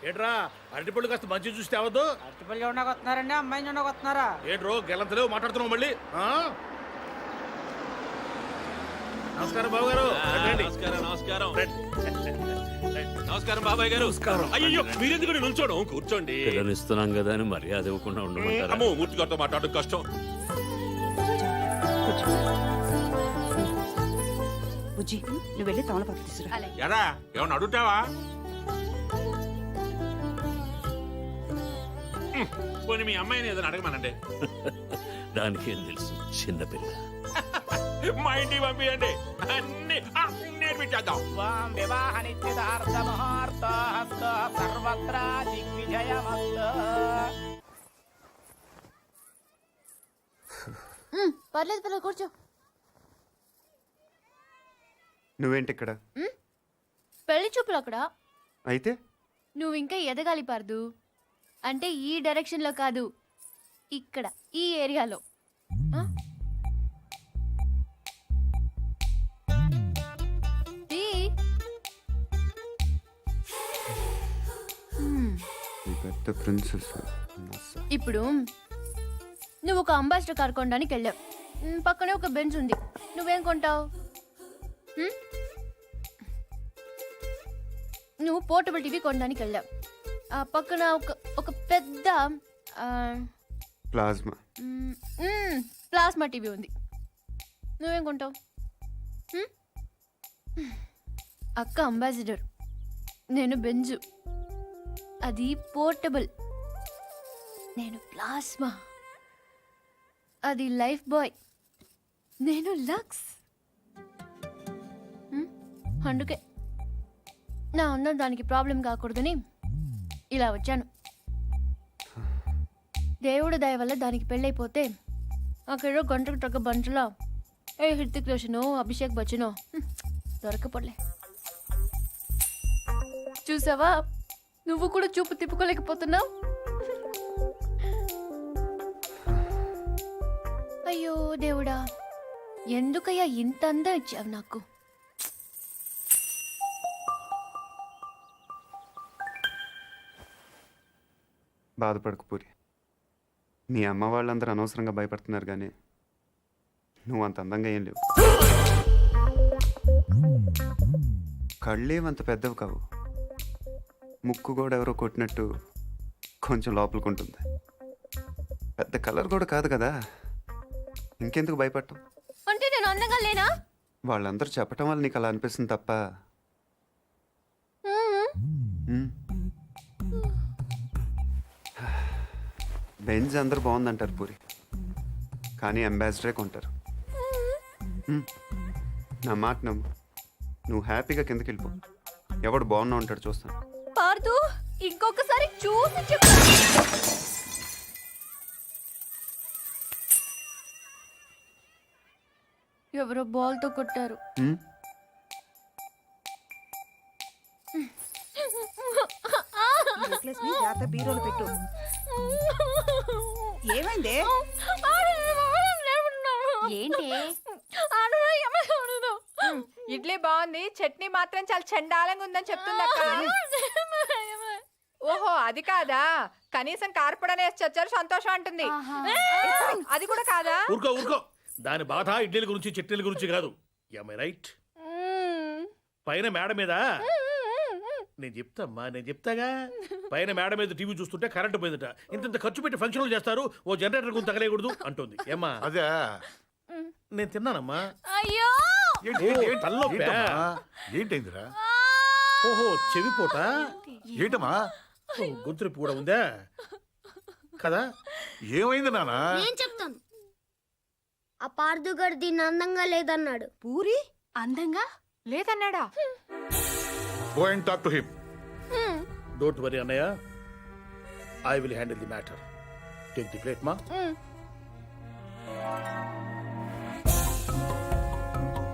ఏట్రా అరటిపళ్ళు కాస్త మంచి చూసి తేవద్దు. అరటిపల్లి ఉండకు వస్తున్నారండి, అమ్మాయిని ఉండకు వస్తున్నారా? ఏట్రో గెలంతలేవు మాట్లాడుతున్నావు మళ్ళీ. నమస్కారం బాబు గారు. నమస్కారం నమస్కారం బాబాయ్ గారు. అయ్యో మీరెందుకు నిల్చోడం, కూర్చోండి. పిల్లనిస్తున్నాం కదా అని మర్యాద ఇవ్వకుండా ఉండమంటారా? అమ్మో మూర్తి గారితో మాట్లాడడం కష్టం. బుజ్జి నువ్వు వెళ్ళి తమలపాకు తీసుకురా. ఎరా ఏమన్నా అడుగుతావా? పోనీ మీ అమ్మాయిని ఏదైనా అడగమనండి. దానికి ఏం తెలుసు, చిన్నపిల్ల. మా ఇంటికి పంపించండి, అన్ని నేర్పించేద్దాం. వివాహ నిశ్చితార్థ ముహూర్త సర్వత్రా దిగ్విజయమస్తు. పర్లేదు పర్లేదు కూర్చో. నువ్వేంటి ఇక్కడ? పెళ్లి చూపులు అక్కడ. అయితే నువ్వు ఇంకా ఎదగాలి పార్దు. అంటే ఈ డైరెక్షన్ లో కాదు, ఇక్కడ ఈ ఏరియాలో. పెద్ద ప్రిన్సెస్. ఇప్పుడు నువ్వు ఒక అంబాసిడర్ కార్ కొనడానికి వెళ్ళావు. పక్కనే ఒక బెంచ్ ఉంది, నువ్వేం కొంటావు? నువ్వు పోర్టబుల్ టీవీ కొనడానికి వెళ్ళావు. ఆ పక్కన ఒక పెద్ద ప్లాస్మా టీవీ ఉంది, నువ్వేం కొంటావు? అక్క అంబాసిడర్, నేను బెంజు, అది పోర్టబుల్. నేను ప్లాస్మా, అది లైఫ్ బాయ్. నేను లక్స్. అందుకే నా అందం దానికి ప్రాబ్లం కాకూడదని ఇలా వచ్చాను. దేవుడు దయ వల్ల దానికి పెళ్ళైపోతే అక్కడ గంటకు తగ్గ బంటలో ఏ హృతిక్ రోషనో అభిషేక్ బచ్చనో దొరకపోలే. చూసావా, నువ్వు కూడా చూపు తిప్పుకోలేకపోతున్నావు. అయ్యో దేవుడా, ఎందుకయ్యా ఇంత అందం ఇచ్చావు నాకు? బాధపడకు పూరి. నీ అమ్మ వాళ్ళందరూ అనవసరంగా భయపడుతున్నారు, కానీ నువ్వు అంత అందంగా ఏం లేవు. కళ్ళేమంత పెద్దవి కావు, ముక్కు కూడా ఎవరో కొట్టినట్టు కొంచెం లోపలికుంటుంది. పెద్ద కలర్ కూడా కాదు కదా, ఇంకెందుకు భయపడటం? అంటే నేను అందంగా లేనా? వాళ్ళందరూ చెప్పటం వల్ల నీకు అలా అనిపిస్తుంది తప్ప. బెంజ్ అందరు బాగుందంటారు పూరి, కానీ అంబాసిడరే కొంటారు. నా మాట నమ్ము, నువ్వు హ్యాపీగా కిందకి వెళ్ళిపో. ఎవడు బాగున్నా ఉంటాడు చూస్తాను. పార్దు, ఇంకొకసారి చూసి చెప్పు. ఎవరో బాల్తో కొట్టారు. జాగ్రత్త, బీరోలు పెట్టు. ఏమైంది? ఏంటి? ఇడ్లీ బాగుంది, చట్నీ మాత్రం చాలా చండాలంగా ఉందని చెప్తుందక్క. ఓహో అది కాదా, కనీసం కార్పొడనే వేసి వచ్చారు సంతోషం అంటుంది. అది కూడా కాదా? ఊరుకో ఊరుకో, దాని బాధ ఇడ్లీల గురించి చట్నీల గురించి కాదు. రైట్? పైన మేడ మీద నేను చెప్తామ్మా, నేను చెప్తాగా. పైన మేడ మీద టీవీ చూస్తుంటే కరెంటు పోయిందట. ఇంత ఖర్చు పెట్టి ఫంక్షన్లు చేస్తారు, ఓ జనరేటర్ గురించి తగలేయకూడదు అంటుంది. ఏమ్మా? అదే నేను తిన్నానమ్మా. అయ్యో ఏంటైందిరా? ఓహో చెవిపోట. ఏంటమ్మా? గొంతులు కూడా ఉందా కదా? ఏమైంది నానా? నేను చెప్తాను. ఆ పార్దుగాడు దీన్ని అందంగా లేదన్నాడు. పూరి అందంగా లేదన్నాడా? Go and talk to him. Don't worry, Annaya. I will handle the matter. Take the plate, ma.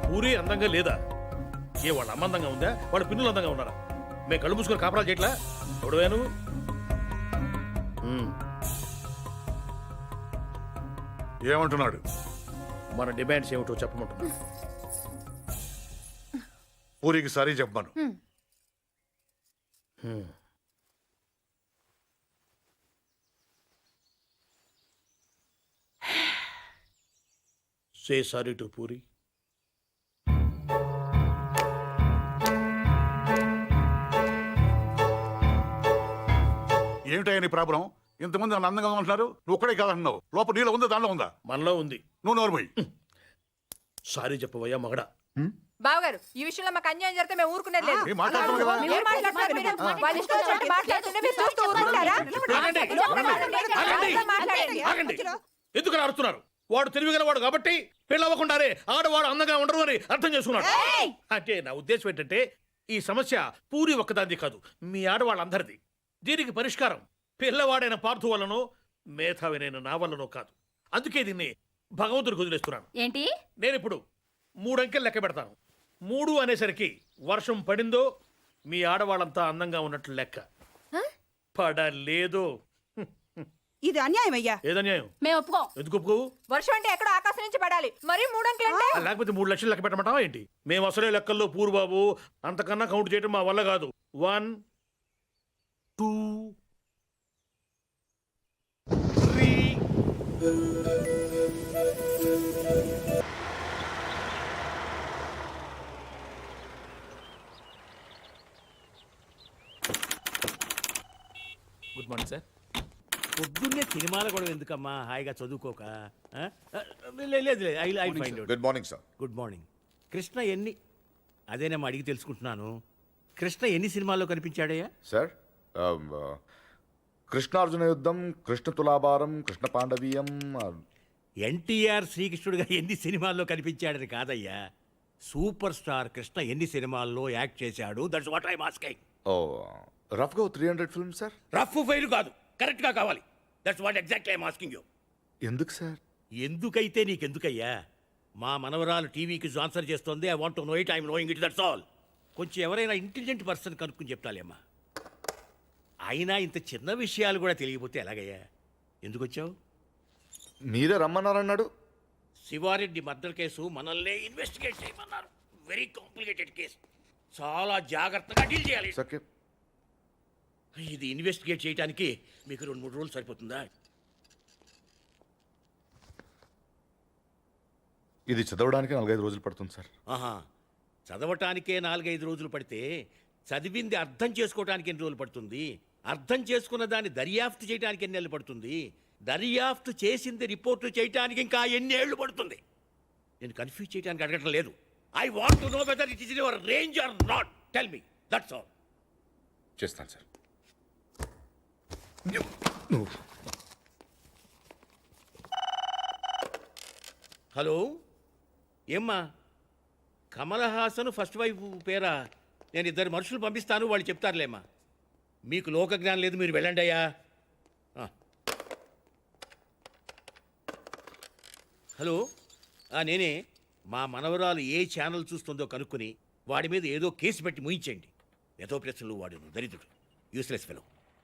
Puri అందంగా లేదా? ఏ వాళ్ళ అమ్మ అందంగా ఉందా? వాళ్ళ పిన్నులు అందంగా ఉన్నారా? మేము కళ్ళు మూసుకొని కాపరాలు చేయట్లా? చూడవే నువ్వు. ఏమంటున్నాడు? మన డిమాండ్స్ ఏమిటో చెప్పమంటున్నా. పూరికి సారీ చెప్పాను. Say sorry to puri. ఏమిటయ్యా నీ ప్రాబ్లం? ఇంతమంది నన్ను అందంగా ఉంటున్నారు, నువ్వు ఒక్కడే కాదంటున్నావు. లోపల నీలో ఉందా దానిలో ఉందా? మనలో ఉంది. నువ్వు నోరుమోయ్. సారీ చెప్పవయ్యా మగడా. బావగారు ఈ విషయంలో మాకు అన్యాయం జరిగితే మేము ఊరుకునేది లేదు. ఏం మాట్లాడుతున్నావు కదా? ఏం మాట్లాడుతున్నారు మీరు? వాళ్ళ ఇష్టం వచ్చినట్టు మాట్లాడుతుంటే మీరు చూస్తూ ఊరుకుంటారా? ఆగండి, ఆగండి, ఆగండి. ఎందుకు అలా అరుస్తున్నారు? వాడు తెలివిగలవాడు కాబట్టి పెళ్ళవ్వకుండానే ఆడవాడు అందంగా ఉండరు అని అర్థం చేసుకున్నాడు. అంటే నా ఉద్దేశం ఏంటంటే ఈ సమస్య పూరి ఒక్కదాంది కాదు, మీ ఆడవాళ్ళందరిది. దీనికి పరిష్కారం పిల్లవాడైన పార్థు వల్లనో మేధావినైన నా వల్లనో కాదు. అందుకే దీన్ని భగవంతుడికి వదిలేస్తున్నాను. ఏంటి? నేను ఇప్పుడు 3 అంకెలు లెక్క పెడతాను. 3 అనేసరికి వర్షం పడిందో మీ ఆడవాళ్ళంతా అందంగా ఉన్నట్లు లెక్క. పడలేదు. ఇది అన్యాయం అయ్యా. ఏదన్యాయం? మేము ఒప్పుకోం. ఎందుకు ఒప్పుకోవు? వర్షం అంటే ఎక్కడో ఆకాశం నుంచి పడాలి, మరి 3 అంకెలు అంటే లేకపోతే 3 లక్షలు లెక్క పెట్టమంటావా ఏంటి? మేము అసలే లెక్కల్లో పూరు బాబు, అంతకన్నా కౌంట్ చేయడం మా వల్ల కాదు. 1 2 3 గుడ్ మార్నింగ్ సార్. పొద్దున్నే సినిమాలు కూడా ఎందుకమ్మా, హాయిగా చదువుకోక? ఆ? లేదు I find out. Good morning sir. Good morning. Krishna ఎన్ని, అదేనేమో అడిగి తెలుసుకుంటున్నాను. కృష్ణ ఎన్ని సినిమాల్లో కనిపించాడయ్యా? సార్ కృష్ణార్జున యుద్ధం, కృష్ణ తులాభారం, కృష్ణ పాండవీయం. ఎన్టీఆర్ శ్రీకృష్ణుడిగా ఎన్ని సినిమాల్లో కనిపించాడని కాదయ్యా, సూపర్ స్టార్ కృష్ణ ఎన్ని సినిమాల్లో యాక్ట్ చేశాడు. That's what I asking. Oh రఫ్గా 300 ఫిల్మ్స్ సార్. రఫ్ ఫెయిల్ కాదు, కరెక్ట్ గా కావాలి. That's what exactly I asking you. ఎందుకు సార్? ఎందుకైతే నీకెందుకయ్యా? మా మనవరాలు టీవీకి ఆన్సర్ చేస్తుంది. I want to know it, I'm knowing it, that's all. కొంచెం ఎవరైనా ఇంటెలిజెంట్ పర్సన్ కనుక్కుని చెప్తాలేమ్మా. అయినా ఇంత చిన్న విషయాలు కూడా తెలియకపోతే ఎలాగయ్యా? ఎందుకు వచ్చావు? మీరే రమ్మన్నారన్నాడు. శివారెడ్డి మర్డర్ కేసు మనల్నే ఇన్వెస్టిగేట్ చేయమన్నారు. వెరీ కాంప్లికేటెడ్ కేసు, చాలా జాగ్రత్తగా డీల్ చేయాలి. సకే ఇది ఇన్వెస్టిగేట్ చేయడానికి మీకు 2-3 రోజులు సరిపోతుందా? ఇది చదవడానికి 4-5 రోజులు పడుతుంది సార్. ఆహా, చదవటానికే 4-5 రోజులు పడితే చదివింది అర్థం చేసుకోవడానికి ఎన్ని రోజులు పడుతుంది? అర్థం చేసుకున్న దాన్ని దర్యాప్తు చేయడానికి ఎన్ని నెలలు పడుతుంది? దర్యాప్తు చేసింది రిపోర్టు చేయడానికి ఇంకా ఎన్ని ఏళ్ళు పడుతుంది? నేను కన్ఫ్యూజ్ చేయడానికి అడగటం లేదు. I want to know whether it is in your range or not. Tell me, that's all. చేస్తాను సార్. హలో, ఏమ్మా? కమల్ హాసన్ ఫస్ట్ వైఫ్ పేరా? నేను 2 మనుషులు పంపిస్తాను, వాళ్ళు చెప్తారులేమ్మా. మీకు లోకజ్ఞానం లేదు, మీరు వెళ్ళండి అయ్యా. హలో, నేనే. మా మనవరాలు ఏ ఛానల్ చూస్తుందో కనుక్కుని వాడి మీద ఏదో కేసు పెట్టి ముయించండి. ఏదో ప్రశ్నలు వాడును, దరిద్రుడు, యూస్లెస్ ఫెలో.